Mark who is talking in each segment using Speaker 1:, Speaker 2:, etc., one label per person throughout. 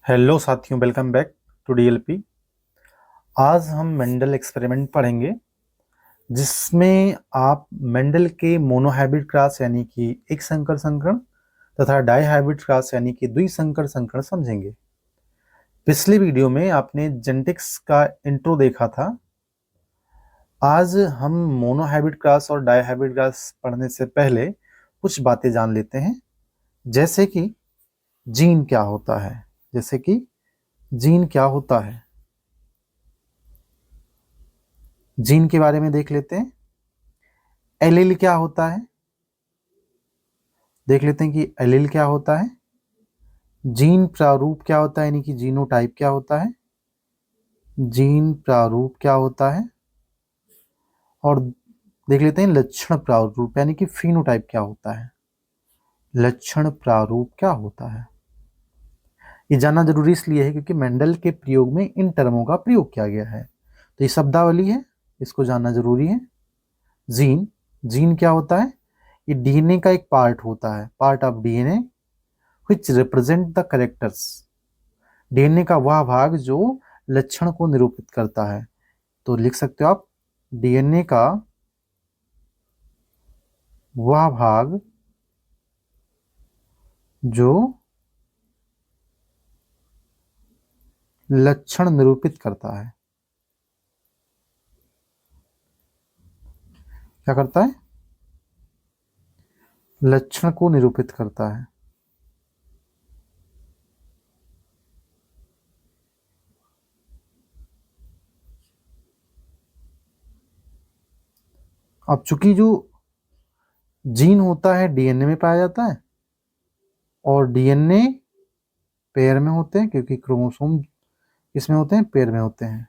Speaker 1: Hello साथियों, welcome back to DLP. आज हम मेंडल एक्सपेरिमेंट पढ़ेंगे जिसमें आप मेंडल के मोनोहाइब्रिड क्रॉस यानी कि एक संकर संकरण तथा डाइहाइब्रिड क्रॉस यानी कि द्विसंकर संकरण समझेंगे। पिछले वीडियो में आपने जेनेटिक्स का इंट्रो देखा था। आज हम मोनोहाइब्रिड क्रॉस और डाइहाइब्रिड क्रॉस पढ़ने से पहले कुछ बातें जान लेते हैं, जैसे कि जीन क्या होता है। जैसे कि जीन क्या होता है, जीन के बारे में देख लेते हैं। एलील क्या होता है, देख लेते हैं कि एलील क्या होता है। जीन प्रारूप क्या होता है, यानी कि जीनोटाइप क्या होता है। जीन प्रारूप क्या होता है, और देख लेते हैं लक्षण प्रारूप यानी कि फिनोटाइप क्या होता है। लक्षण प्रारूप क्या होता है, ये जानना जरूरी इसलिए है क्योंकि मेंडल के प्रयोग में इन टर्मों का प्रयोग किया गया है, तो ये शब्दावली है, इसको जानना जरूरी है। जीन, जीन क्या होता है, ये डीएनए का एक पार्ट होता है, part of DNA which represent the characters। DNA का वह भाग जो लक्षण को निरूपित करता है। तो लिख सकते हो आप, डीएनए का वह भाग जो लक्षण निरूपित करता है। क्या करता है, लक्षण को निरूपित करता है। अब चूंकि जो जीन होता है डीएनए में पाया जाता है और डीएनए पेयर में होते हैं, क्योंकि क्रोमोसोम इसमें होते हैं, पेयर में होते हैं।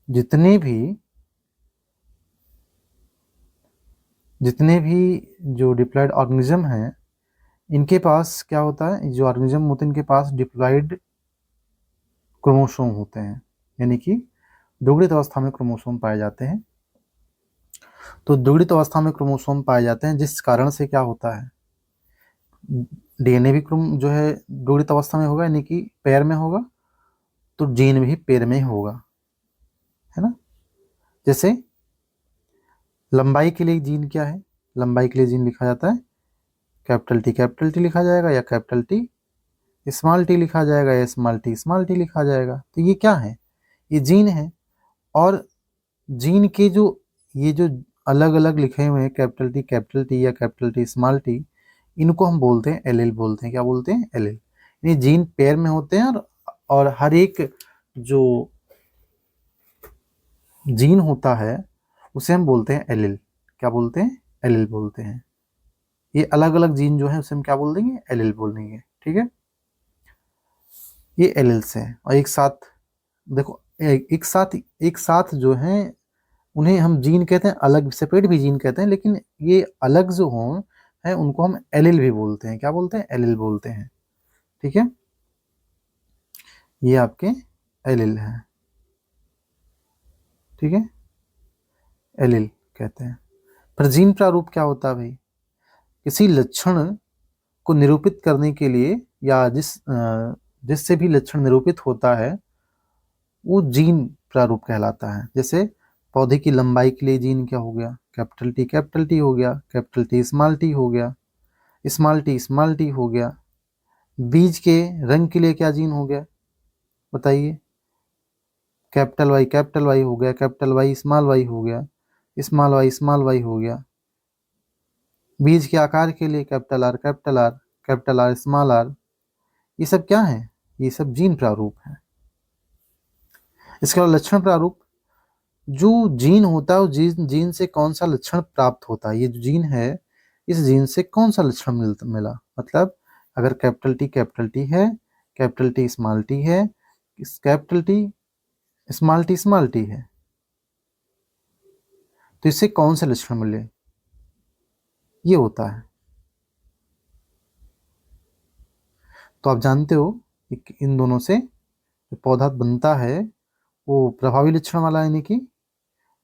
Speaker 1: जितने भी जो डिप्लॉयड ऑर्गेनिज्म हैं, इनके पास क्या होता है, जो ऑर्गेनिज्म होते हैं इनके पास डिप्लॉयड क्रोमोसोम होते हैं, यानी कि द्विगुणित अवस्था में क्रोमोसोम पाए जाते हैं। तो द्विगुणित अवस्था में क्रोमोसोम पाए जाते हैं, जिस कारण से क्या होता है, डीएनए भी क्रोम जो है द्विगुणित अवस्था में होगा, यानी कि पेयर में होगा, तो जीन भी पेयर में ही होगा, है ना। जैसे लंबाई के लिए जीन क्या है, लंबाई के लिए जीन लिखा जाता है कैपिटल टी लिखा जाएगा, या कैपिटल टी स्मॉल टी लिखा जाएगा, या स्मॉल टी लिखा जाएगा। तो ये क्या है, ये जीन है। और जीन के जो ये जो अलग अलग लिखे हुए हैं कैपिटल टी या कैपिटल टी स्मॉल टी, इनको हम बोलते हैं एलील बोलते हैं। क्या बोलते हैं, एलील। ये जीन पेयर में होते हैं, और हर एक जो जीन होता है उसे हम बोलते हैं एलील। क्या बोलते हैं, एलील बोलते हैं। ये अलग अलग जीन जो है उसे हम क्या बोल देंगे, एलील बोल देंगे, ठीक है। ये एलील्स हैं, और एक साथ देखो, एक साथ जो है उन्हें हम जीन कहते हैं, अलग सेपरेट भी जीन कहते हैं, लेकिन ये अलग जो हों है उनको हम एलील भी बोलते हैं। क्या बोलते हैं, एलील बोलते हैं, ठीक है। ये आपके एलील हैं, ठीक है, एलील कहते हैं। पर जीन प्रारूप क्या होता है भाई, किसी लक्षण को निरूपित करने के लिए, या जिससे भी लक्षण निरूपित होता है वो जीन प्रारूप कहलाता है। जैसे पौधे की लंबाई के लिए जीन क्या हो गया, कैपिटल टी हो गया, कैपिटल टी स्मॉल टी हो गया, स्मॉल टी हो गया। बीज के रंग के लिए क्या जीन हो गया, बताइए, कैपिटल वाई हो गया, कैपिटल वाई हो गया, स्मॉल वाई हो गया। बीज के आकार के लिए कैपिटल आर स्मॉल आर। ये सब क्या है, ये सब जीन प्रारूप है। इसके अलावा लक्षण प्रारूप, जो जीन होता है उस जीन से कौन सा लक्षण प्राप्त होता है। ये जो जीन है इस जीन से कौन सा लक्षण मिला, मतलब अगर कैपिटल टी है, कैपिटल टी स्मॉल टी है, कैपिटल टी स्मॉल टी है, तो इससे कौन से लक्षण मिले, ये होता है। तो आप जानते हो इन दोनों से जो पौधा बनता है वो प्रभावी लक्षण वाला, यानी कि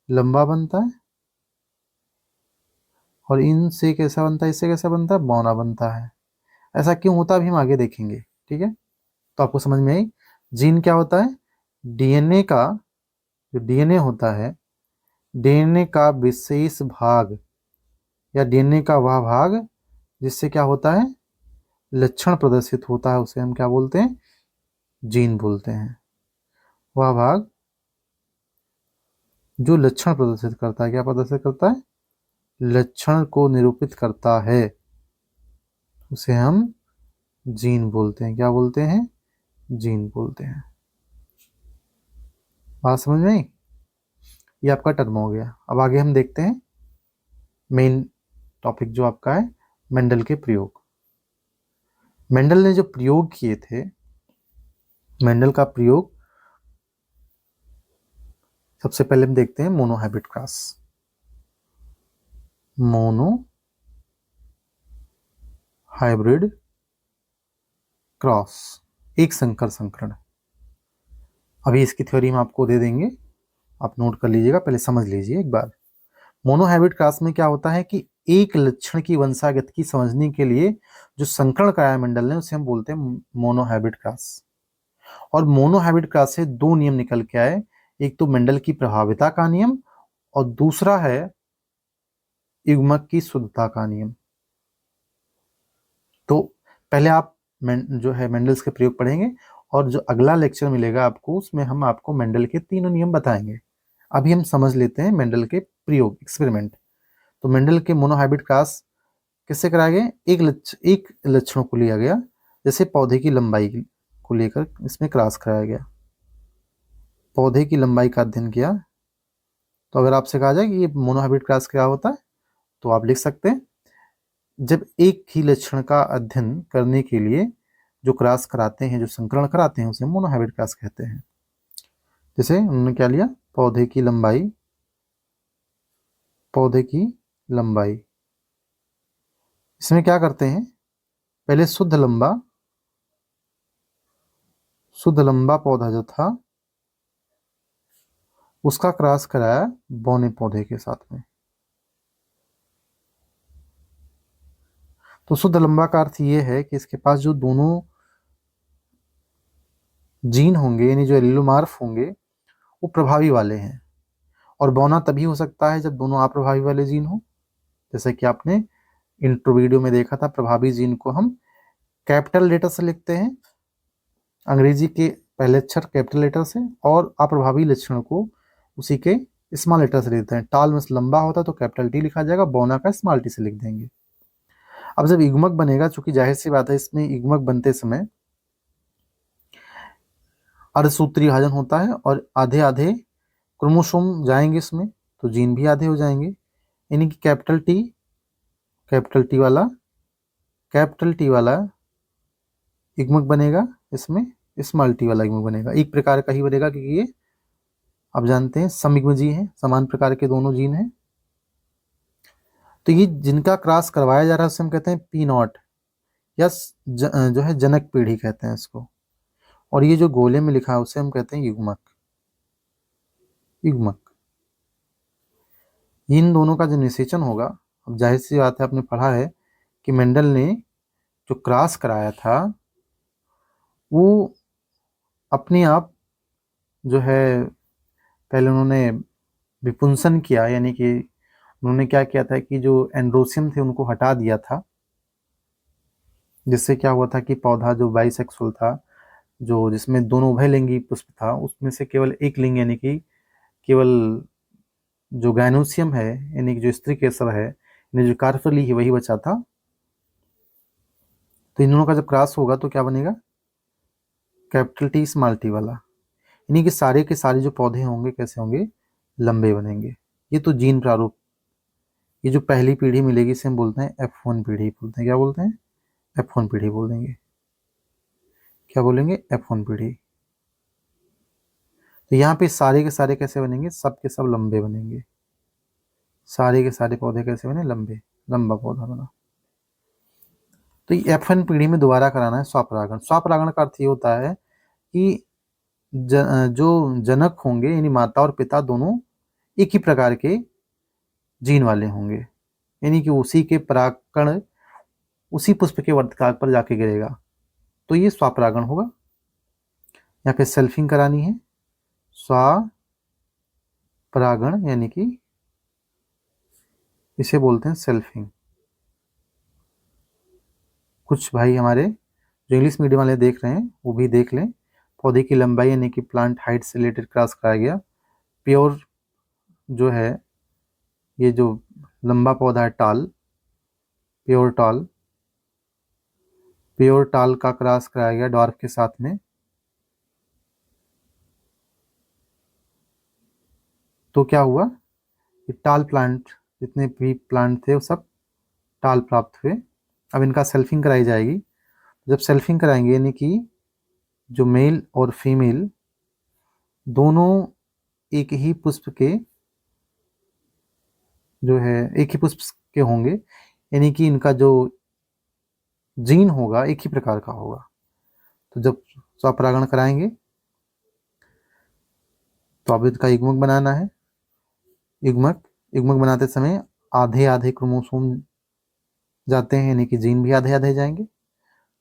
Speaker 1: लंबा बनता है, और इनसे कैसा बनता है, इससे कैसा बनता है, बौना बनता है। ऐसा क्यों होता है अभी हम आगे देखेंगे, ठीक है। तो आपको समझ में आई। जीन क्या होता है? डीएनए का, जो डीएनए होता है, डीएनए का विशेष भाग या डीएनए का वह भाग जिससे क्या होता है, लक्षण प्रदर्शित होता है, उसे हम क्या बोलते हैं? जीन बोलते हैं। वह भाग जो लक्षण प्रदर्शित करता है, क्या प्रदर्शित करता है? लक्षण को निरूपित करता है, उसे हम जीन बोलते हैं। क्या बोलते हैं? जीन बोलते हैं। बात समझ में आई? ये आपका टर्म हो गया। अब आगे हम देखते हैं मेन टॉपिक जो आपका है, मेंडल के प्रयोग। मेंडल ने जो प्रयोग किए थे, मेंडल का प्रयोग सबसे पहले हम देखते हैं monohybrid cross. Mono hybrid cross, एक संकर संकरण। अभी इसकी थ्योरी हम आपको दे देंगे, आप नोट कर लीजिएगा, पहले समझ लीजिए एक बार। मोनोहाइब्रिड क्रॉस में क्या होता है कि एक लक्षण की वंशागत की समझने के लिए जो संकरण कराया मेंडल ने, उसे हम बोलते हैं मोनोहाइब्रिड क्रॉस। और मोनोहाइब्रिड क्रॉस से दो नियम निकल के आए, एक तो मेंडल की प्रभाविता का नियम और दूसरा है युग्मक की शुद्धता का नियम। तो पहले आप जो है मेंडल्स के प्रयोग पढ़ेंगे, और जो अगला लेक्चर मिलेगा आपको, उसमें हम आपको मेंडल के तीनों नियम बताएंगे। अभी हम समझ लेते हैं मेंडल के प्रयोग, एक्सपेरिमेंट। तो मेंडल के मोनोहाइब्रिड क्रॉस किससे कराया गया? एक लक्षणों को लिया गया, जैसे पौधे की लंबाई को लेकर इसमें क्रॉस कराया गया। पौधे की लंबाई का अध्ययन किया। तो अगर आपसे कहा जाए कि ये मोनोहाइब्रिड क्रॉस क्या होता है, तो आप लिख सकते हैं, जब एक ही लक्षण का अध्ययन करने के लिए जो क्रॉस कराते हैं, जो संकरण कराते हैं, उसे मोनोहाइब्रिड क्रॉस कहते हैं। जैसे उन्होंने क्या लिया? पौधे की लंबाई, पौधे की लंबाई। इसमें क्या करते हैं? पहले शुद्ध लंबा पौधा जो था, उसका क्रॉस कराया बौने पौधे के साथ में। तो शुद्ध लंबा का अर्थ ये है कि इसके पास जो दोनों जीन होंगे, यानी जो एलिलोमार्फ होंगे, वो प्रभावी वाले हैं। और बौना तभी हो सकता है जब दोनों अप्रभावी वाले जीन हो। जैसे कि आपने इंट्रो वीडियो में देखा था, प्रभावी जीन को हम कैपिटल लेटर से लिखते हैं, अंग्रेजी के पहले अक्षर कैपिटल लेटर से, और अप्रभावी लक्षण को उसी के स्मॉल लेटर से लिखते हैं। टाल में लंबा होता है तो कैपिटल टी लिखा जाएगा, बौना का स्मॉल टी से लिख देंगे। अब जब युग्मक बनेगा, चूंकि जाहिर सी बात है इसमें युग्मक बनते समय अर्धसूत्रीय विभाजन होता है, और आधे आधे क्रोमोसोम जाएंगे इसमें, तो जीन भी आधे हो जाएंगे। यानी कि कैपिटल टी वाला युग्मक बनेगा, इसमें स्मॉल टी वाला युग्मक बनेगा। एक प्रकार का ही बनेगा, क्योंकि ये आप जानते हैं समयुग्मजीय हैं, समान प्रकार के दोनों जीन हैं। तो ये जिनका क्रॉस करवाया जा रहा है उसे हम कहते हैं पी नॉट, या जो है जनक पीढ़ी कहते हैं इसको। और ये जो गोले में लिखा है उसे हम कहते हैं युग्मक। इन दोनों का जो निषेचन होगा, अब जाहिर सी बात है, आपने पढ़ा है कि मेंडल ने जो क्रॉस कराया था, वो अपने आप जो है पहले उन्होंने विपुंसन किया, यानी कि उन्होंने क्या किया था कि जो एंड्रोसियम थे उनको हटा दिया था, जिससे क्या हुआ था कि पौधा जो बाइसेक्सुअल था, जो जिसमें दोनों उभयलिंगी पुष्प था, उसमें से केवल एक लिंग, यानी कि केवल जो गाइनोसियम है, यानी कि जो स्त्री केसर है, यानी जो कार्पेली है, वही बचा था। तो इन दोनों का जब क्रॉस होगा तो क्या बनेगा? कैपिटल टी स्मॉल टी वाला। यानी कि सारे के सारे जो पौधे होंगे कैसे होंगे? लंबे बनेंगे। ये तो जीन प्रारूप। ये जो पहली पीढ़ी मिलेगी इसे हम बोलते हैं F1 पीढ़ी बोलते हैं। क्या बोलते हैं? F1 पीढ़ी बोल देंगे। क्या बोलेंगे? F1 पीढ़ी। तो यहाँ पे सारे के सारे कैसे बनेंगे? सब के सब लंबे बनेंगे। सारे के सारे पौधे कैसे बने? लंबे, लंबा पौधा बना। तो ये F1 पीढ़ी में दोबारा कराना है स्वपरागण। स्वपरागण का अर्थ ये होता है कि जो जनक होंगे, यानी माता और पिता दोनों एक ही प्रकार के जीन वाले होंगे, यानी कि उसी के परागकण उसी पुष्प के वर्तकाल पर जाके गिरेगा, तो ये स्वपरागण होगा। यहाँ पे सेल्फिंग करानी है, स्वपरागण, यानी कि इसे बोलते हैं सेल्फिंग। कुछ भाई हमारे जो इंग्लिश मीडियम वाले देख रहे हैं वो भी देख लें। पौधे की लंबाई यानी कि प्लांट हाइट से रिलेटेड क्रॉस कराया गया। प्योर जो है, ये जो लंबा पौधा है टाल, प्योर टाल, प्योर टाल का क्रॉस कराया गया डॉर्फ के साथ में। तो क्या हुआ कि टाल प्लांट, जितने भी प्लांट थे वो सब टाल प्राप्त हुए। अब इनका सेल्फिंग कराई जाएगी। जब सेल्फिंग कराएंगे यानी कि जो मेल और फीमेल दोनों एक ही पुष्प के जो है एक ही पुष्प के होंगे, यानी कि इनका जो जीन होगा एक ही प्रकार का होगा। तो जब स्वपरागण कराएंगे तो अब इसका युग्मक बनाना है। युग्मक युग्मक बनाते समय आधे आधे क्रोमोसोम जाते हैं, यानी कि जीन भी आधे आधे जाएंगे।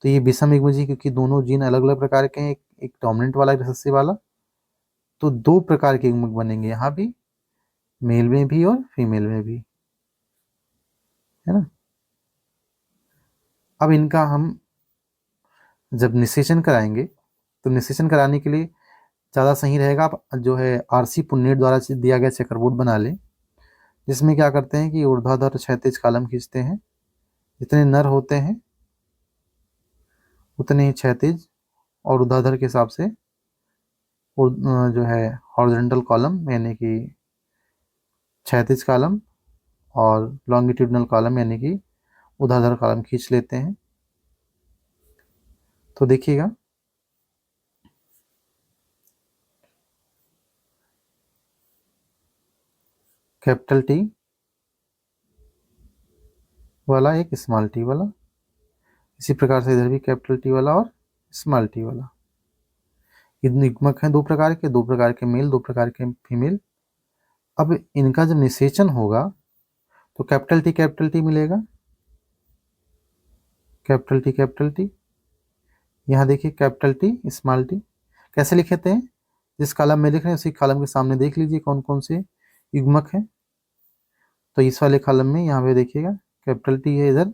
Speaker 1: तो ये विषम युग्म जी, क्योंकि दोनों जीन अलग अलग प्रकार के हैं, एक डोमिनेंट वाला, एक रिसेसिव वाला, तो दो प्रकार के युग्मक बनेंगे यहाँ भी, मेल में भी और फीमेल में भी, है ना। अब इनका हम जब निषेचन कराएंगे तो निषेचन कराने के लिए ज़्यादा सही रहेगा आप जो है आरसी पुन्नेट द्वारा दिया गया चेकरबोर्ड बना लें, जिसमें क्या करते हैं कि ऊर्ध्वाधर क्षैतिज कॉलम खींचते हैं। जितने नर होते हैं उतने ही क्षैतिज और ऊर्ध्वाधर के हिसाब से जो है हॉरिजॉन्टल कॉलम, यानी कि क्षैतिज कॉलम, और लॉन्गिट्यूडनल कॉलम यानी कि ऊर्ध्वाधर कॉलम खींच लेते हैं। तो देखिएगा, कैपिटल टी वाला, एक स्मॉल टी वाला, इसी प्रकार से इधर भी कैपिटल टी वाला और स्मॉल टी वाला। युग्मक हैं दो प्रकार के, दो प्रकार के मेल, दो प्रकार के फीमेल। अब इनका जब निषेचन होगा तो कैपिटल टी मिलेगा, कैपिटल टी। यहाँ देखिए कैपिटल टी स्मॉल टी कैसे लिखते हैं, जिस कॉलम में लिख रहे हैं उसी कॉलम के सामने देख लीजिए कौन कौन से युग्मक हैं। तो इस वाले कॉलम में यहाँ पे देखिएगा कैपिटल टी है, इधर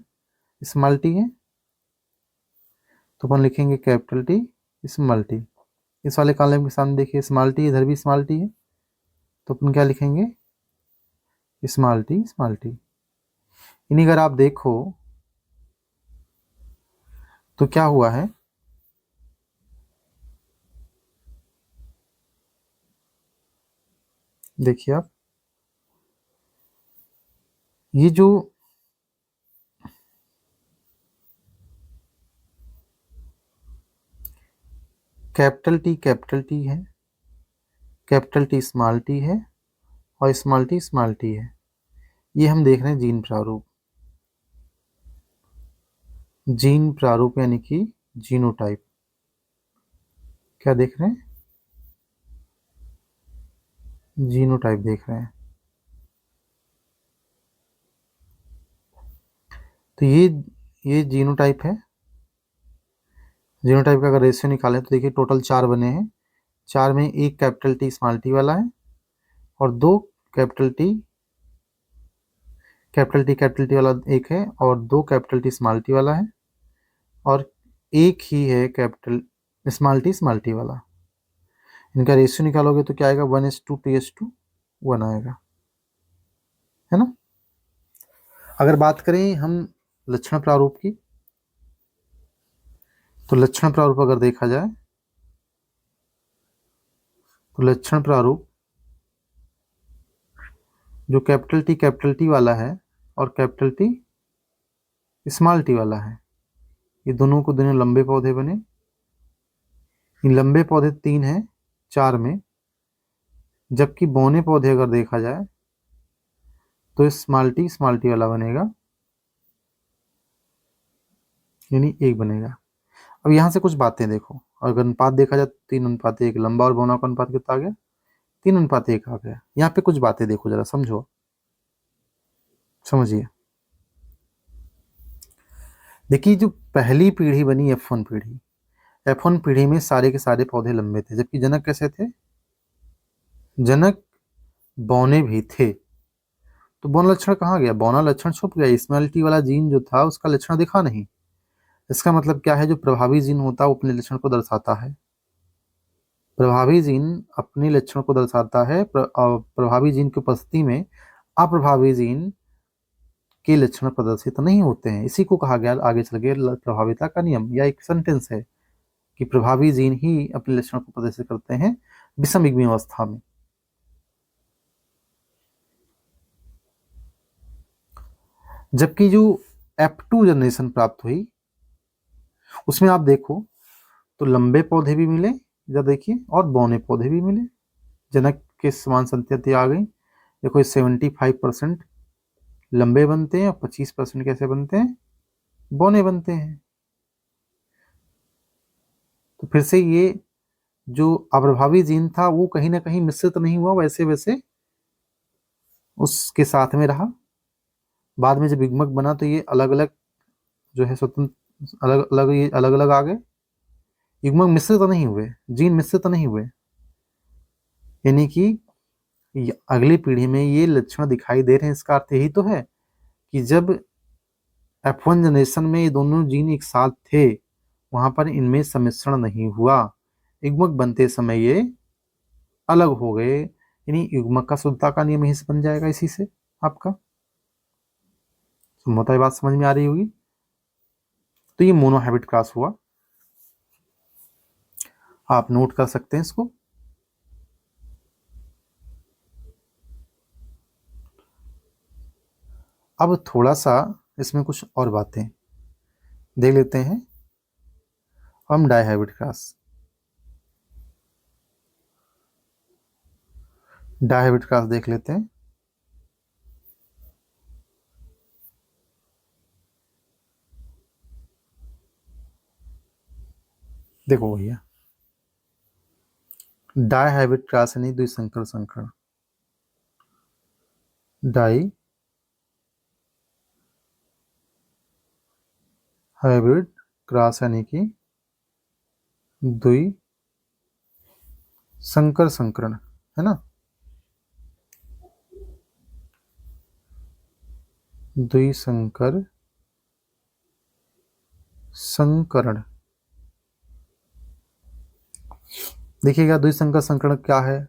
Speaker 1: स्मॉल टी है, तो अपन लिखेंगे कैपिटल टी स्मॉल टी। इस वाले कॉलम के सामने देखिए स्मॉल टी, इधर भी स्मॉल टी है, तो अपन क्या लिखेंगे स्मॉल टी स्मॉल टी। इन्हीं अगर आप देखो तो क्या हुआ है, देखिए आप, ये जो कैपिटल टी है, कैपिटल टी स्मॉल टी है, और स्मॉल टी है, ये हम देख रहे हैं जीन प्रारूप। जीन प्रारूप यानी कि जीनोटाइप, क्या देख रहे हैं, जीनोटाइप देख रहे हैं। तो ये जीनोटाइप है। जीनोटाइप का अगर रेशियो निकालें तो देखिए टोटल 4 बने हैं। 4 में एक कैपिटल टी स्मॉल टी वाला है, और दो कैपिटल कैपिटल टी वाला एक है, और दो कैपिटल टी स्मॉल टी वाला है, और एक ही है कैपिटल स्मॉल टी वाला। इनका रेशियो निकालोगे तो क्या आएगा, 1:2:1 आएगा, है ना। अगर बात करें हम लक्षण प्रारूप की, तो लक्षण प्रारूप अगर देखा जाए तो लक्षण प्रारूप जो कैपिटल टी वाला है और कैपिटल टी स्मॉल टी वाला है, ये दोनों को दोनों लंबे पौधे बने। ये लंबे पौधे 3 हैं 4 में, जबकि बौने पौधे अगर देखा जाए तो स्मॉल टी वाला बनेगा, यानी एक बनेगा। अब यहाँ से कुछ बातें देखो, अगर अनुपात देखा जाए तो 3:1, लंबा और बौना का अनुपात कितना आ गया, 3:1 आ गया। यहाँ पे कुछ बातें देखो, जरा समझो, समझिए। देखिए जो पहली पीढ़ी बनी F1 पीढ़ी, F1 पीढ़ी में सारे के सारे पौधे लंबे थे, जबकि जनक कैसे थे? जनक बौने भी थे। तो बौना लक्षण कहाँ गया? बौना लक्षण छुप गया, स्मैलिटी वाला जीन जो था उसका लक्षण दिखा नहीं। इसका मतलब क्या है? जो प्रभावी जीन होता है वो अपने लक्षण को दर्शाता है। प्रभावी जीन अपने लक्षण को दर्शाता है। प्रभावी जीन की उपस्थिति में अप्रभावी जीन के लक्षण प्रदर्शित नहीं होते हैं। इसी को कहा गया आगे चल के प्रभाविता का नियम, या एक सेंटेंस है कि प्रभावी जीन ही अपने लक्षण को प्रदर्शित करते हैं विषम युग्मी अवस्था में। जबकि जो F2 जनरेशन प्राप्त हुई उसमें आप देखो तो लंबे पौधे भी मिले, इधर देखिए, और बौने पौधे भी मिले। जनक के समान संतति आ गई। देखो 75% लंबे बनते हैं और 25% कैसे बनते हैं? बौने बनते हैं। तो फिर से ये जो अप्रभावी जीन था वो कहीं ना कहीं मिश्रित नहीं हुआ, वैसे वैसे उसके साथ में रहा। बाद में जब युग्मक बना तो ये अलग अलग जो है स्वतंत्र अलग अलग ये अलग अलग आ गए। युग्मक मिश्रित नहीं हुए, जीन मिश्रित नहीं हुए, यानी कि अगली पीढ़ी में ये लक्षण दिखाई दे रहे हैं। इसका अर्थ यही तो है कि जब F1 जनरेशन में ये दोनों जीन एक साथ थे वहां पर इनमें सम्मिश्रण नहीं हुआ, युग्मक बनते समय ये अलग हो गए। यानी युग्मक का शुद्धता का नियम यही से बन जाएगा इसी से आपका। संभवतः बात समझ में आ रही होगी। तो ये मोनोहैबिट क्रॉस हुआ, आप नोट कर सकते हैं इसको। अब थोड़ा सा इसमें कुछ और बातें देख लेते हैं। हम डायहैबिट क्रॉस, डायहैबिट क्रॉस देख लेते हैं। देखो भैया, डायहैबिट क्रॉस यानी द्विसंकर संकरण। डाई हाइब्रिड क्रॉस यानी कि द्वि संकर संकरण, है ना? द्विसंकर संकरण। देखिएगा द्विसंकर संकरण क्या है?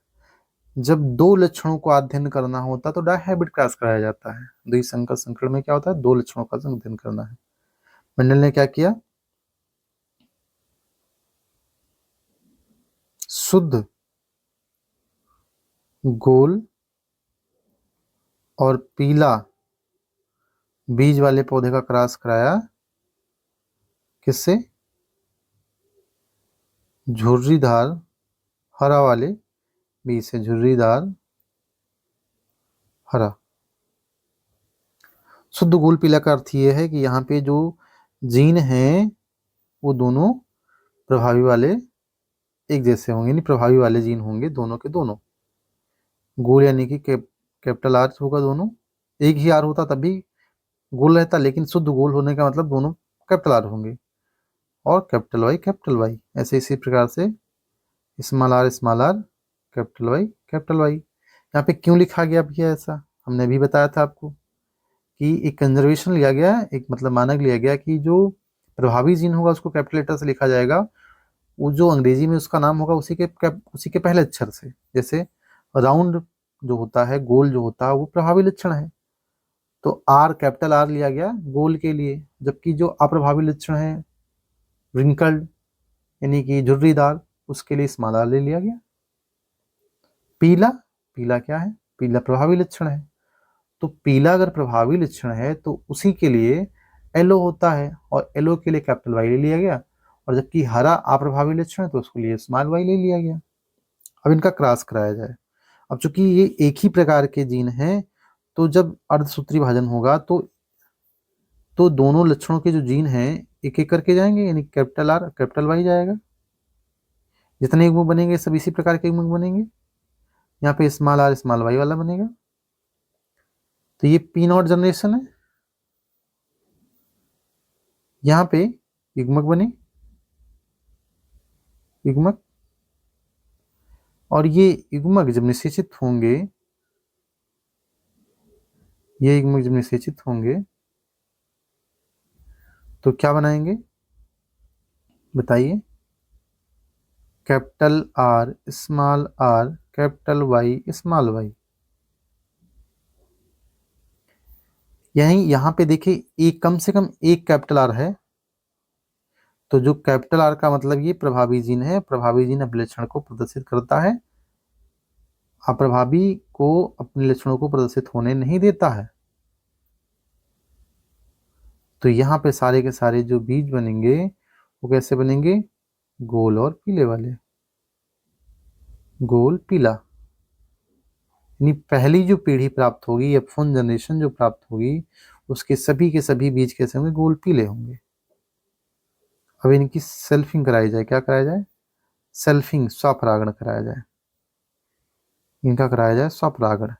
Speaker 1: जब दो लक्षणों को अध्ययन करना होता तो डायहैब्रिड क्रॉस कराया जाता है। द्विसंकर संकरण में क्या होता है? दो लक्षणों का अध्ययन करना है। मेंडल ने क्या किया? शुद्ध गोल और पीला बीज वाले पौधे का क्रॉस कराया, किससे? झुर्रीदार हरा वाले बीज से। झुर्रीदार हरा। शुद्ध गोल पीला का अर्थ ये है कि यहाँ पे जो जीन हैं वो दोनों प्रभावी वाले एक जैसे होंगे, यानी प्रभावी वाले जीन होंगे दोनों के दोनों। गोल यानी कि कैपिटल आर होगा, दोनों एक ही आर होता तब भी गोल रहता, लेकिन शुद्ध गोल होने का मतलब दोनों कैपिटल आर होंगे। और कैपिटल वाई, ऐसे इसी प्रकार से स्मॉल आर कैपिटल वाई। यहाँ पे क्यों लिखा गया भैया ऐसा? हमने भी बताया था आपको कि एक कंजर्वेशन लिया गया, एक मतलब मानक लिया गया कि जो प्रभावी जीन होगा उसको कैपिटल लेटर से लिखा जाएगा, वो जो अंग्रेजी में उसका नाम होगा उसी के पहले अक्षर से। जैसे राउंड जो होता है, गोल जो होता है, वो प्रभावी लक्षण है, तो आर कैपिटल आर लिया गया गोल के लिए। जबकि जो अप्रभावी लक्षण है रिंकल्ड यानी कि झुर्रीदार, उसके लिए स्मॉल आर ले लिया गया। पीला, पीला क्या है? पीला प्रभावी लक्षण है, तो पीला अगर प्रभावी लक्षण है तो उसी के लिए येलो होता है, और येलो के लिए कैपिटल वाई ले लिया गया। और जबकि हरा अप्रभावी लक्षण है तो उसके लिए स्मॉल वाई ले लिया गया। अब इनका क्रॉस कराया जाए। अब चूंकि ये एक ही प्रकार के जीन हैं तो जब अर्धसूत्री विभाजन होगा तो दोनों लक्षणों के जो जीन हैं एक एक करके जाएंगे, यानी कैपिटल आर कैपिटल वाई जाएगा। जितने युग्मक बनेंगे सब इसी प्रकार के युग्मक बनेंगे। यहाँ पे स्मॉल आर स्मॉल वाई वाला बनेगा। तो ये पी नॉट जनरेशन है। यहाँ पे युग्मक बने, युग्मक, और ये युग्मक जब निषेचित होंगे, ये युग्मक जब निषेचित होंगे तो क्या बनाएंगे बताइए? Capital R small R capital Y small Y. यही यहाँ पे देखिए एक कम से कम एक कैपिटल आर है, तो जो कैपिटल आर का मतलब ये प्रभावी जीन है। प्रभावी जीन अपने लक्षण को प्रदर्शित करता है, अप्रभावी को अपने लक्षणों को प्रदर्शित होने नहीं देता है। तो यहाँ पे सारे के सारे जो बीज बनेंगे वो कैसे बनेंगे? गोल और पीले वाले, गोल पीला। यानी पहली जो पीढ़ी प्राप्त होगी, F1 जनरेशन जो प्राप्त होगी, उसके सभी के सभी बीज कैसे होंगे? गोल पीले होंगे। अब इनकी सेल्फिंग कराई जाए। क्या कराया जाए? सेल्फिंग, स्वपरागण कराया जाए। इनका कराया जाए स्वपरागण,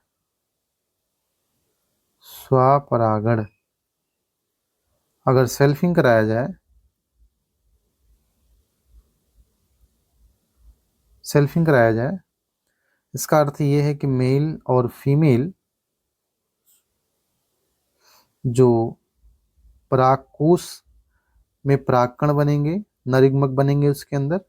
Speaker 1: स्वपरागण। अगर सेल्फिंग कराया जाए, सेल्फिंग कराया जाए, इसका अर्थ ये है कि मेल और फीमेल जो परागकोश में परागकण बनेंगे, नरयुग्मक बनेंगे उसके अंदर,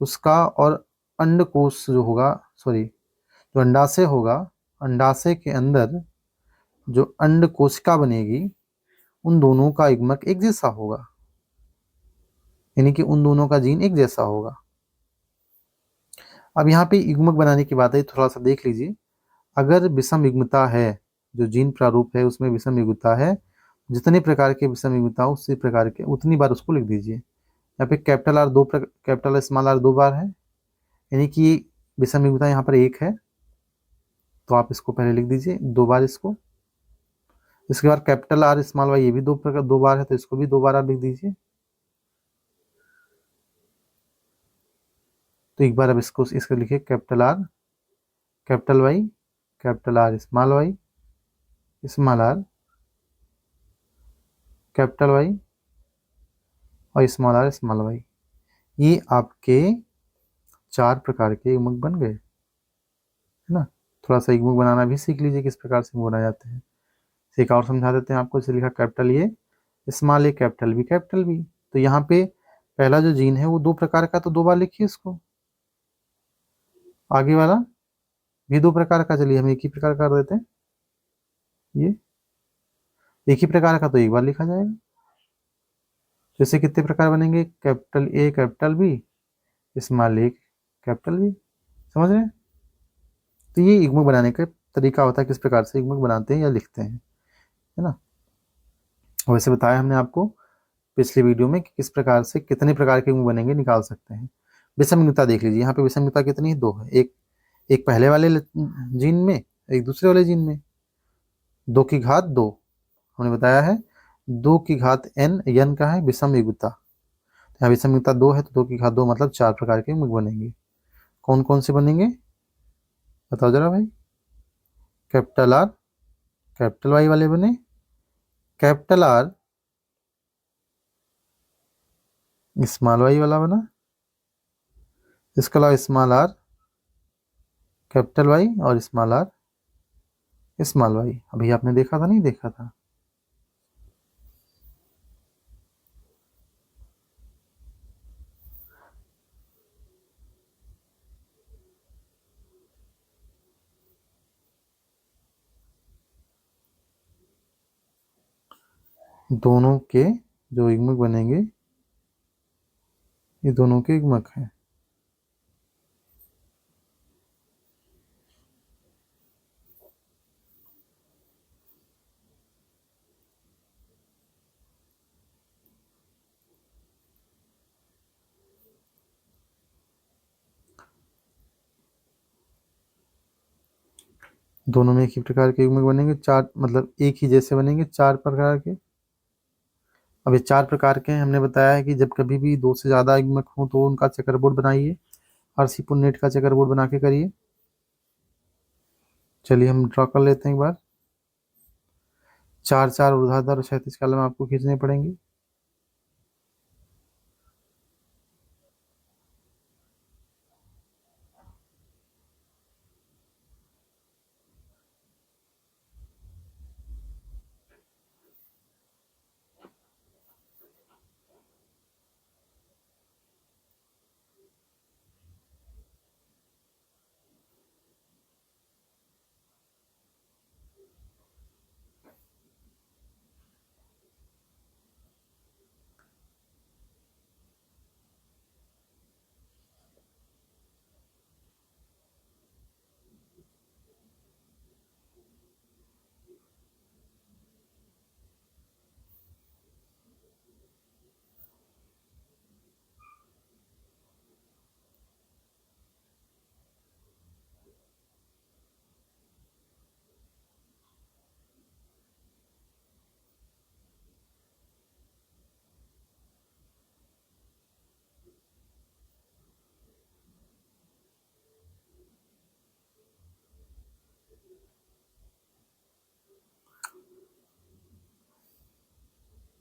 Speaker 1: उसका और अंडकोश जो होगा, सॉरी, जो अंडाशय होगा, अंडाशय के अंदर जो अंड कोशिका बनेगी, उन दोनों का युग्मक एक जैसा होगा, यानी कि उन दोनों का जीन एक जैसा होगा। अब यहाँ पे युग्मक बनाने की बात है, थोड़ा सा देख लीजिए। अगर विषम युग्मता है, जो जीन प्रारूप है उसमें विषम युग्मता है, जितने प्रकार के विषम युग्मता उसी प्रकार के उतनी बार उसको लिख दीजिए। यहाँ पे capital R capital small R 2 बार है, यानी कि विषम युग्मता यहाँ पर एक है, तो आप इसको पहले लिख दीजिए 2 बार इसको। इसके बाद कैपिटल आर स्मॉल वाई, ये भी 2 बार है, तो इसको भी 2 बार आप लिख दीजिए। तो एक बार अब इसको लिखिए capital R capital Y capital R small Y small R capital Y और स्मॉल आर स्मॉल वाई। ये आपके 4 प्रकार के युग्मक बन गए, है ना। थोड़ा सा युग्मक बनाना भी सीख लीजिए, किस प्रकार से बनाए जाते हैं। एक और समझा देते हैं आपको। इसे लिखा capital A small A capital B. तो यहाँ पे पहला जो जीन है वो 2 प्रकार का, तो 2 बार लिखिए इसको। आगे वाला भी 2 प्रकार का, चलिए हम एक ही प्रकार कर देते हैं। ये एक ही प्रकार का तो एक बार लिखा जाएगा। जैसे कितने प्रकार बनेंगे? Capital A capital B small A capital B. समझ रहे हैं? तो ये युग्मक बनाने का तरीका होता है, किस प्रकार से युग्मक बनाते हैं या लिखते हैं, है ना। वैसे बताया हमने आपको पिछले वीडियो में कि किस प्रकार से कितने प्रकार के युग्मक बनेंगे, निकाल सकते हैं। विषमयुग्मता देख लीजिए। यहाँ पे विषमयुग्मता कितनी है? 2 है। एक पहले वाले जीन में, एक दूसरे वाले जीन में। 2 की घात 2 हमने बताया है। 2 की घात n का है विषम युग्मता। यहाँ विषम युग्मता 2 है, तो 2 की घात 2 मतलब 4 प्रकार के युग्मक बनेंगे। कौन कौन से बनेंगे बताओ जरा भाई? कैपिटल आर कैपिटल वाई वाले बने, कैपिटल आर स्मॉल वाई वाला बना, इसके अलावा स्मॉल आर कैपिटल वाई और स्मॉल आर स्मॉल वाई। अभी आपने देखा था, नहीं देखा था? दोनों के जो युग्मक बनेंगे, ये दोनों के युग्मक हैं। दोनों में एक ही प्रकार के युग्मक बनेंगे, 4 मतलब एक ही जैसे बनेंगे 4 प्रकार के। अब ये 4 प्रकार के हैं। हमने बताया है कि जब कभी भी 2 से ज़्यादा युग्मक हो तो उनका चेकरबोर्ड बनाइए, RC.NET का चेकरबोर्ड बना के करिए। चलिए हम ड्रॉ कर लेते हैं एक बार। 4 4 ऊर्ध्वाधर और क्षैतिज कॉलम आपको खींचने पड़ेंगे।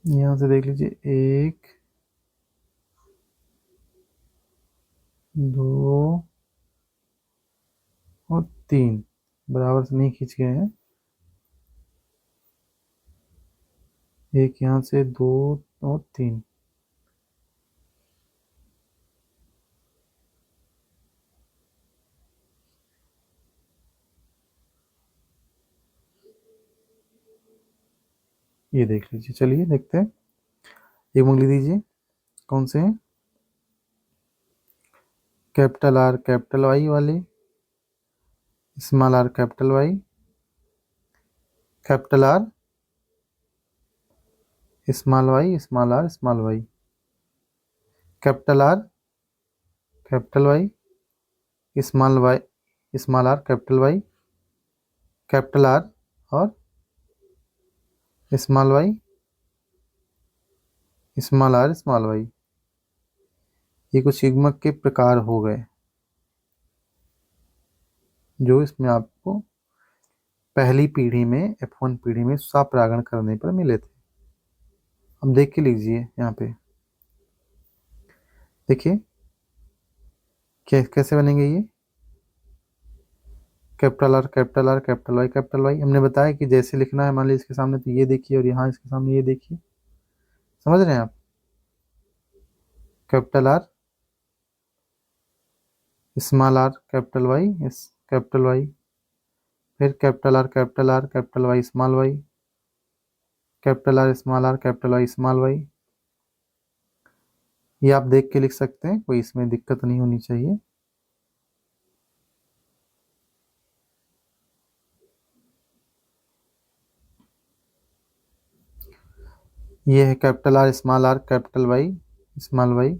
Speaker 1: यहाँ से देख लीजिए 1 2 और 3 बराबर से नहीं खींच गए हैं। एक यहाँ से 2 और 3। ये देख लीजिए। चलिए देखते हैं। एक उंगली दीजिए। कौन से हैं? कैपिटल आर कैपिटल वाई वाले, small R capital Y, capital R small Y, small R small Y, capital R capital Y, small R capital Y, capital R और small Y, small R small Y. ये कुछ युग्मक के प्रकार हो गए जो इसमें आपको पहली पीढ़ी में F1 पीढ़ी में स्वपरागण करने पर मिले थे। अब देख के लीजिए यहाँ पे। देखिए कैसे बनेंगे ये। Capital R capital R capital Y capital Y. हमने बताया कि जैसे लिखना है, मान लीजिए इसके सामने तो ये देखिए और यहाँ इसके सामने ये देखिए। समझ रहे हैं आप? Capital R small R capital Y capital Y, फिर capital R capital R capital Y small Y, capital R small R capital Y small Y. ये आप देख के लिख सकते हैं, कोई इसमें दिक्कत नहीं होनी चाहिए। ये है capital R small R capital Y small Y,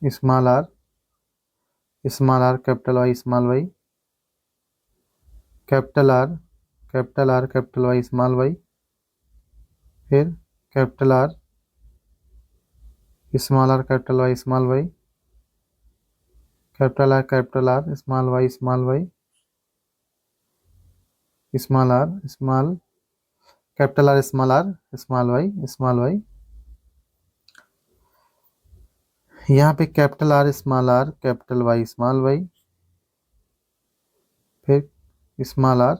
Speaker 1: small R capital Y small Y, capital R capital Y small Y, फिर capital R small R capital Y small Y, capital R small Y small Y, small R small capital R small Y small Y. यहाँ पे capital R capital Y small Y, फिर small R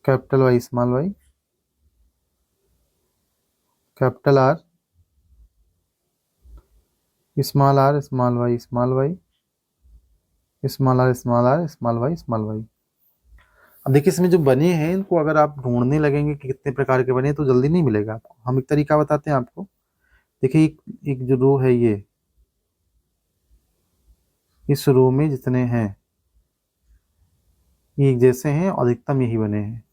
Speaker 1: capital Y small Y, capital R small Y small Y, small R small Y small Y. अब देखिए इसमें जो बने हैं इनको अगर आप ढूंढने लगेंगे कि कितने प्रकार के बने हैं तो जल्दी नहीं मिलेगा आपको। हम एक तरीका बताते हैं आपको। देखिए एक जो रो है ये, इस रो में जितने हैं ये एक जैसे हैं और अधिकतम यही बने हैं,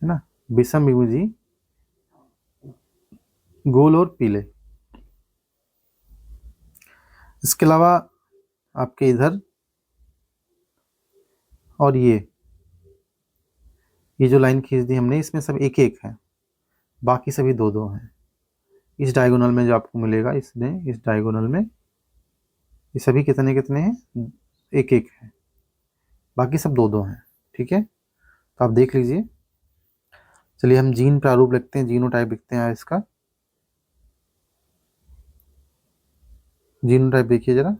Speaker 1: है ना। विषम विभुजी, गोल और पीले। इसके अलावा आपके इधर और ये जो लाइन खींच दी हमने इसमें सब एक एक है, बाकी सभी दो दो हैं। इस डायगोनल में जो आपको मिलेगा इसमें, इस डायगोनल में ये सभी कितने कितने हैं, एक एक है, बाकी सब दो दो हैं। ठीक है, तो आप देख लीजिए। चलिए हम जीन प्रारूप लिखते हैं, जीनोटाइप लिखते हैं इसका। जीनोटाइप देखिए जरा।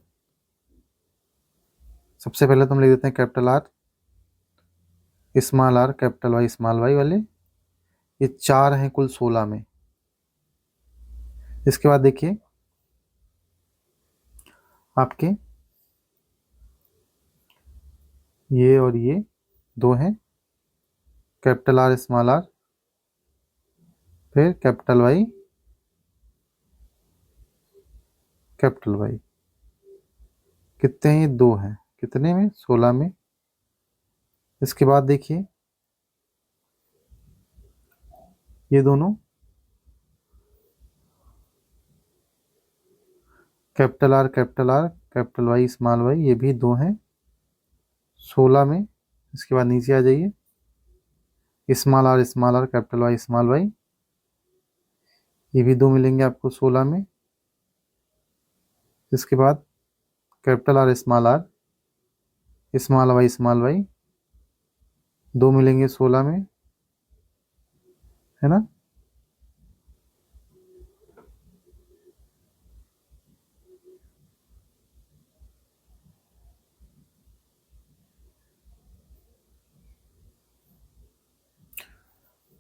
Speaker 1: सबसे पहले तो हम लिख देते हैं capital R capital Y small Y वाले। ये 4 हैं कुल 16 में। इसके बाद देखिए आपके ये और ये 2 हैं, कैपिटल आर स्मॉल आर, फिर कैपिटल वाई कैपिटल वाई। कितने हैं? ये 2 हैं। कितने में? 16 में। इसके बाद देखिए ये दोनों capital R capital Y small Y, ये भी 2 हैं 16 में। इसके बाद नीचे आ जाइए, small R capital Y small Y, ये भी 2 मिलेंगे आपको 16 में। इसके बाद कैपिटल आर स्मॉल वाई 2 मिलेंगे 16 में, है ना।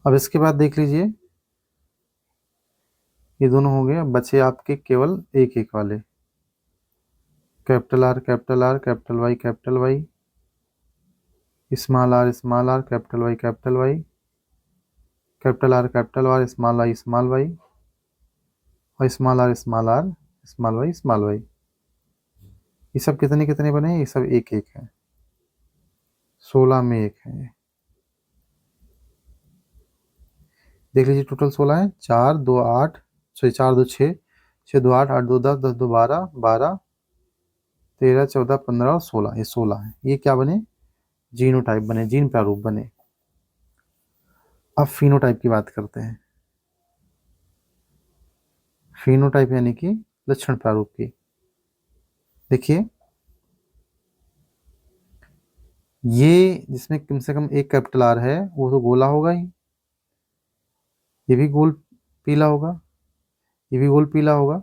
Speaker 1: अब इसके बाद देख लीजिए, ये दोनों हो गए। अब बचे आपके केवल एक एक वाले, capital R capital R capital Y, small R capital Y, capital R small Y, और स्मॉल वाई। ये सब कितने कितने बने? ये सब एक एक है, 16 में एक है ये। देख लीजिए टोटल 16 है, 4 2 8, 4 2 6, 6 2 8, 8 2 10, 10 2 12, 12 13 14 15 और 16, ये 16 है। ये क्या बने? जीनोटाइप बने, जीन प्रारूप बने। अब फिनोटाइप की बात करते हैं। फिनोटाइप यानी कि लक्षण प्रारूप की। देखिए, ये जिसमें कम से कम एक कैपिटल आर है वो तो गोला होगा ही, ये भी गोल पीला होगा, ये भी गोल पीला होगा।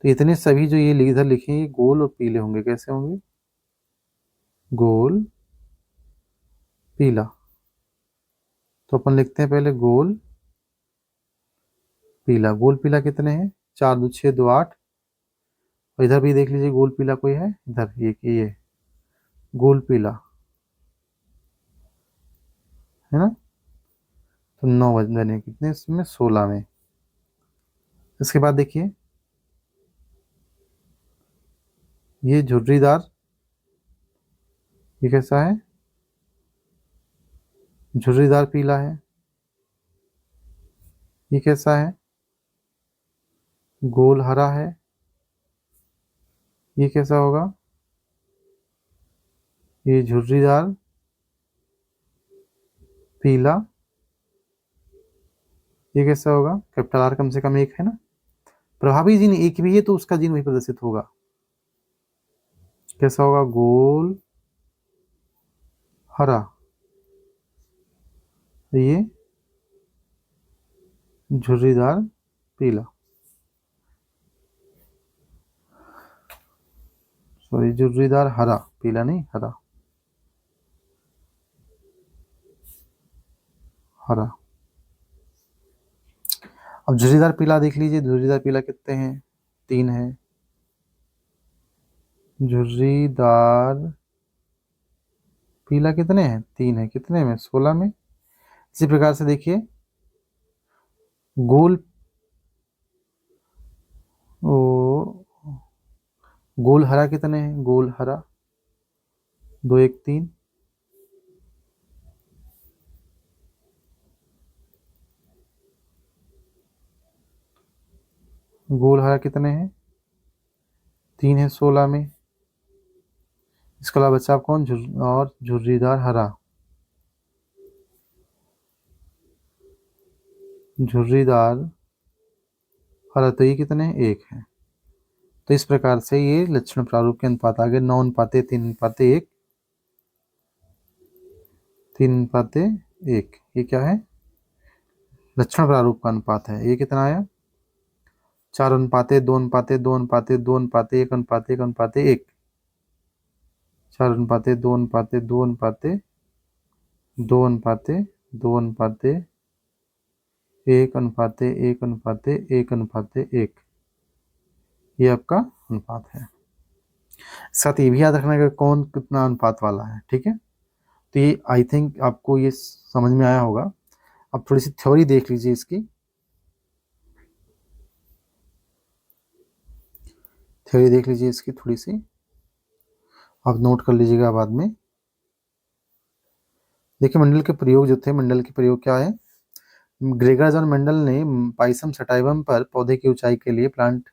Speaker 1: तो इतने सभी जो ये इधर लिखे हैं, ये गोल और पीले होंगे। कैसे होंगे? गोल पीला। तो अपन लिखते हैं पहले गोल पीला। गोल पीला कितने हैं? 4 2 6 2 8। और इधर भी देख लीजिए गोल पीला कोई है इधर, ये गोल पीला है ना। तो 9 बने कितने इसमें? 16 में। इसके बाद देखिए, ये झुर्रीदार, ये कैसा है? झुर्रीदार पीला है। ये कैसा है? गोल हरा है। ये कैसा होगा? ये झुर्रीदार पीला। ये कैसा होगा? कैपिटल आर कम से कम एक है ना। प्रभावी जीन एक भी है तो उसका जीन वही प्रदर्शित होगा। कैसा होगा? गोल हरा। ये झुर्रीदार पीला, सॉरी झुर्रीदार हरा, पीला नहीं हरा, हरा। अब झुर्रीदार पीला देख लीजिए, झुर्रीदार पीला कितने हैं? 3 है। झुर्रीदार पीला कितने हैं? 3 है। कितने में? 16 में। इसी प्रकार से देखिए, गोल ओ गोल हरा कितने हैं? गोल हरा 2 1 3। गोल हरा कितने हैं? 3 है 16 में। इसके अलावा बच्चा कौन? और झुर्रीदार हरा, झुर्रीदार हरा, तो ये कितने हैं? 1 है। तो इस प्रकार से ये लक्षण प्रारूप के अनुपात आ गए 9 अनुपाते 3 अनुपाते 1, 3 अनुपाते 1। ये क्या है? लक्षण प्रारूप का अनुपात है। ये कितना आया? 4 अनुपाते 2 अनुपाते 2 अनुपाते 2 अनुपाते 1 अनुपाते 1 अनुपाते 1, 4 अनुपाते 2 अनुपाते 2 अनुपाते 2 अनुपाते 2 अनुपाते 1 अनुपाते 1 अनुपाते 1 अनुपाते 1। ये आपका अनुपात है। साथ ये भी याद रखना कि कौन कितना अनुपात वाला है, ठीक है। तो ये आई थिंक आपको ये समझ में आया होगा। अब थोड़ी सी थ्योरी देख लीजिए इसकी। थ्योरी देख लीजिए इसकी थोड़ी सी, आप नोट कर लीजिएगा बाद में। देखिए मंडल के प्रयोग जो थे, मंडल के प्रयोग क्या है? ग्रेगर जॉन मेंडल ने पाइसम सटाइवम पर पौधे की ऊंचाई के लिए प्लांट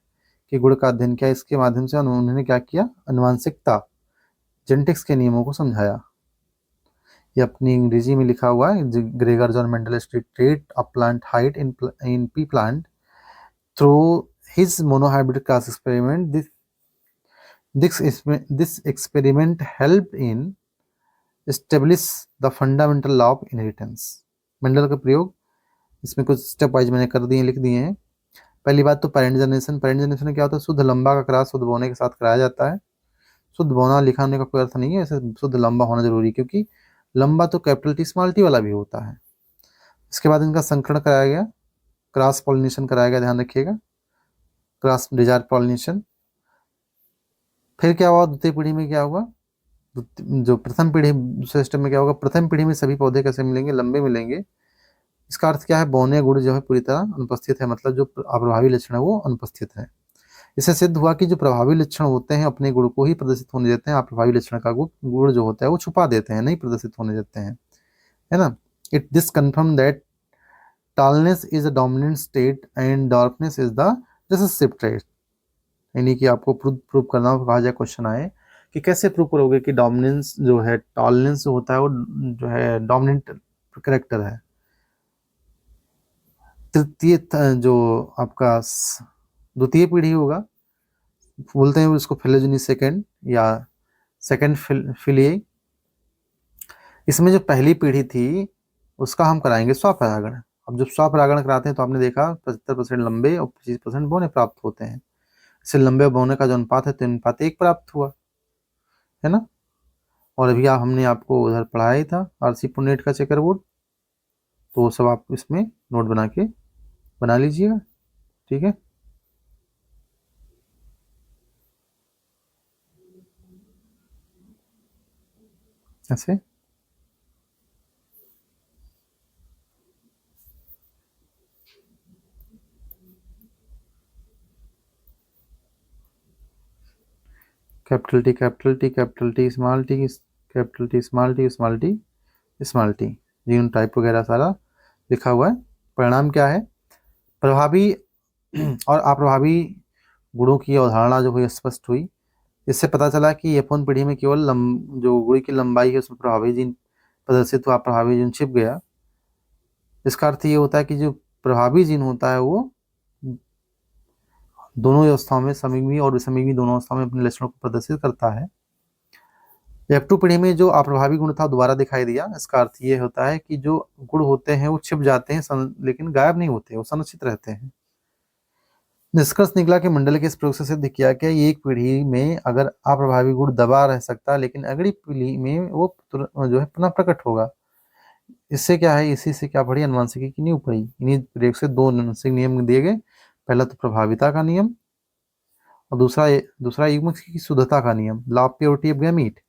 Speaker 1: के गुण का अध्ययन किया। इसके माध्यम से उन्होंने क्या किया? अनुवांशिकता, जेनेटिक्स के नियमों को समझाया। ये अपनी अंग्रेजी में लिखा हुआ है। Gregor John Mendel state a plant height in P plant through his monohybrid class experiment. This experiment help in establish the fundamental law of inheritance. Mendel का प्रयोग, इसमें कुछ स्टेप वाइज मैंने कर दिए, लिख दिए हैं। पहली बात तो पेरेंट जनरेशन। पेरेंट जनरेशन में क्या होता है, शुद्ध लंबा का क्रॉस शुद्ध बौने के साथ कराया जाता है। शुद्ध बौना लिखाने का कोई अर्थ नहीं है, ऐसे शुद्ध लंबा होना जरूरी है, क्योंकि लंबा तो कैपिटल टी स्मॉल टी वाला भी होता है। इसके बाद इनका संकरण कराया गया, क्रॉस पॉलिनेशन कराया गया, ध्यान रखिएगा, क्रॉस डिजायर पॉलिनेशन। फिर क्या हुआ, द्वितीय पीढ़ी में क्या हुआ, जो प्रथम पीढ़ी सिस्टम में क्या होगा, प्रथम पीढ़ी में सभी पौधे कैसे मिलेंगे, लंबे मिलेंगे। इसका अर्थ क्या है, बौने गुण जो है पूरी तरह अनुपस्थित है, मतलब जो अप्रभावी लक्षण है वो अनुपस्थित है। इससे सिद्ध हुआ कि जो प्रभावी लक्षण होते हैं अपने गुण को ही प्रदर्शित होने देते हैं, अप्रभावी लक्षण का गुण जो होता है वो छुपा देते हैं, नहीं प्रदर्शित होने देते हैं, है ना। It this confirm that tallness is a dominant state and darkness is the recessive trait. यानी कि आपको प्रूव करना कहा जाए, क्वेश्चन आए कि कैसे प्रूव करोगे कि डोमिनेंस जो है, टॉलरेंस जो होता है वो जो है डोमिनेंट करेक्टर है। तृतीय जो आपका द्वितीय पीढ़ी होगा, बोलते हैं उसको फिलोजेनी सेकेंड या सेकेंड फिलिए। इसमें जो पहली पीढ़ी थी उसका हम कराएंगे स्वपरागण। अब जब स्वपरागण कराते हैं तो आपने देखा 75% लंबे और 25% बौने प्राप्त होते हैं। इससे लंबे और बौने का जो अनुपात है 3:1 प्राप्त हुआ, है ना। और अभी हमने आपको उधर पढ़ाया ही था आरसी पुनेट का चेकर बोर्ड, तो वो सब आप इसमें नोट बना के बना लीजिएगा, ठीक है। ऐसे capital T capital T capital T small T capital T small T small T small T, gene type वगैरह सारा लिखा हुआ है। परिणाम क्या है, प्रभावी और अप्रभावी गुणों की अवधारणा जो हुई स्पष्ट हुई। इससे पता चला कि F1 पीढ़ी में केवल जो गुड़ी की लंबाई है उसमें प्रभावी जीन प्रदर्शित हुआ, प्रभावी जीन छिप गया। इसका अर्थ ये होता है कि जो प्रभावी जीन होता है वो दोनों अवस्थाओं में, समिग्मी और विसमिग्मी दोनों अवस्थाओं में अपने लक्षणों को प्रदर्शित करता है। F2 पीढ़ी में जो अप्रभावी गुण था दोबारा दिखाई दिया। इसका अर्थ ये होता है कि जो गुण होते हैं वो छिप जाते हैं लेकिन गायब नहीं होते, वो संरक्षित रहते हैं। निष्कर्ष निकला कि मंडल के इस प्रयोग से सिद्ध किया कि एक पीढ़ी में अगर अप्रभावी गुण दबा रह सकता, लेकिन अगली पीढ़ी में वो जो है पुनः प्रकट होगा। इससे क्या है, इसी से क्या पढ़ी, अनुवांशिकी की नींव पढ़ी। इन्हीं प्रयोग से दो अनुवांशिक नियम दिए गए। पहला तो प्रभाविता का नियम और दूसरा युग्मक की शुद्धता का नियम, law of purity of gamete.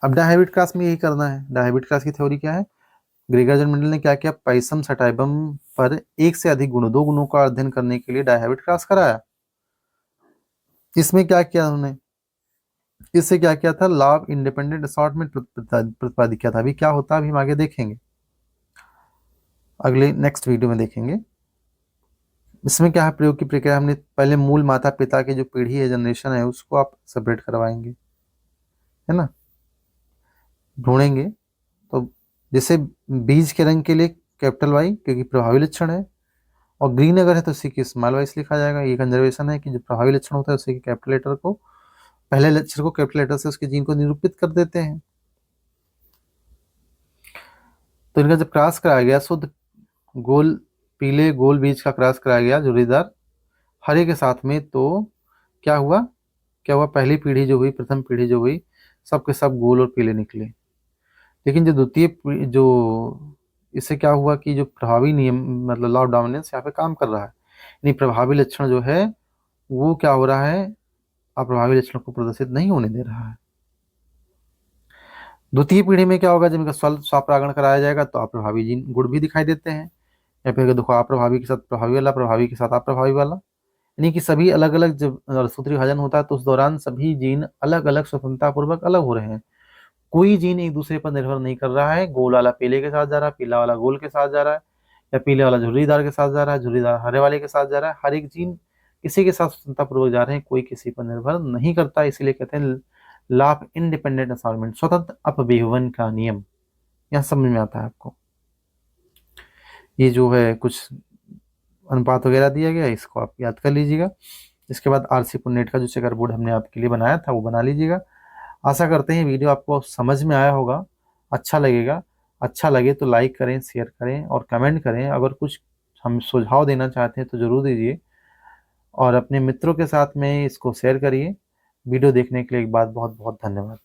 Speaker 1: अब डायहाइब्रिड क्रॉस में यही करना है। डायहाइब्रिड क्रॉस की थ्योरी क्या है, ग्रेगर जन मंडल ने क्या किया, पाइसम सटाइबम पर एक से अधिक गुणों, 2 गुणों का अध्ययन करने के लिए डायहाइब्रिड क्रॉस कराया। इसमें क्या किया उन्होंने, इससे क्या किया था, लॉ ऑफ इंडिपेंडेंट असॉर्टमेंट प्रतिपादित किया था। अभी क्या होता है अभी हम आगे देखेंगे, अगले नेक्स्ट वीडियो में देखेंगे। इसमें क्या है, प्रयोग की प्रक्रिया हमने पहले मूल माता पिता की जो पीढ़ी है, जनरेशन है, उसको आप सेपरेट करवाएंगे, है ना, ढूंढेंगे। तो जैसे बीज के रंग के लिए कैपिटल वाई क्योंकि प्रभावी लक्षण है, और ग्रीन अगर है तो उसी की स्मॉल वाइस लिखा जाएगा। ये कंजर्वेशन है कि जो प्रभावी लक्षण होता है उसी के कैपिटल लेटर को, पहले लक्षण को कैपिटल लेटर से उसके जीन को निरूपित कर देते हैं। तो इनका जब क्रॉस कराया गया, शुद्ध गोल पीले गोल बीज का क्रॉस कराया गया झुर्रीदार हरे के साथ में, तो क्या हुआ, पहली पीढ़ी जो हुई, प्रथम पीढ़ी जो हुई, सब के सब गोल और पीले निकले। लेकिन जो द्वितीय जो इससे क्या हुआ कि जो प्रभावी नियम मतलब लॉ ऑफ डोमिनेंस यहाँ पे काम कर रहा है, यानी प्रभावी लक्षण जो है वो क्या हो रहा है, अप्रभावी लक्षणों को प्रदर्शित नहीं होने दे रहा है। द्वितीय पीढ़ी में क्या होगा, जब इनका स्वपरागण कराया जाएगा तो अप्रभावी जीन गुण भी दिखाई देते हैं, या फिर देखो अप्रभावी के साथ प्रभावी वाला, प्रभावी के साथ अप्रभावी वाला, यानी कि सभी अलग अलग जब सूत्री विभाजन होता है तो उस दौरान सभी जीन अलग अलग स्वतंत्रता पूर्वक अलग हो रहे हैं। कोई जीन एक दूसरे पर निर्भर नहीं कर रहा है, गोल वाला पीले के साथ जा रहा है, पीला वाला गोल के साथ जा रहा है, या पीले वाला झुर्रीदार के साथ जा रहा है, झुर्रीदार हरे वाले के साथ जा रहा है। हर एक जीन किसी के साथ स्वतंत्रता पूर्वक जा रहे हैं, कोई किसी पर निर्भर नहीं करता। इसीलिए कहते हैं लॉ ऑफ इंडिपेंडेंट असॉर्टमेंट, स्वतंत्र अपविभवन का नियम। यहाँ समझ में आता है आपको, ये जो है कुछ अनुपात वगैरह दिया गया, इसको आप याद कर लीजिएगा। इसके बाद आरसी पुन्नेट का जो चेकर बोर्ड हमने आपके लिए बनाया था वो बना लीजिएगा। आशा करते हैं वीडियो आपको समझ में आया होगा, अच्छा लगेगा। अच्छा लगे तो लाइक करें, शेयर करें और कमेंट करें। अगर कुछ हम सुझाव देना चाहते हैं तो ज़रूर दीजिए और अपने मित्रों के साथ में इसको शेयर करिए। वीडियो देखने के लिए एक बार बहुत बहुत धन्यवाद।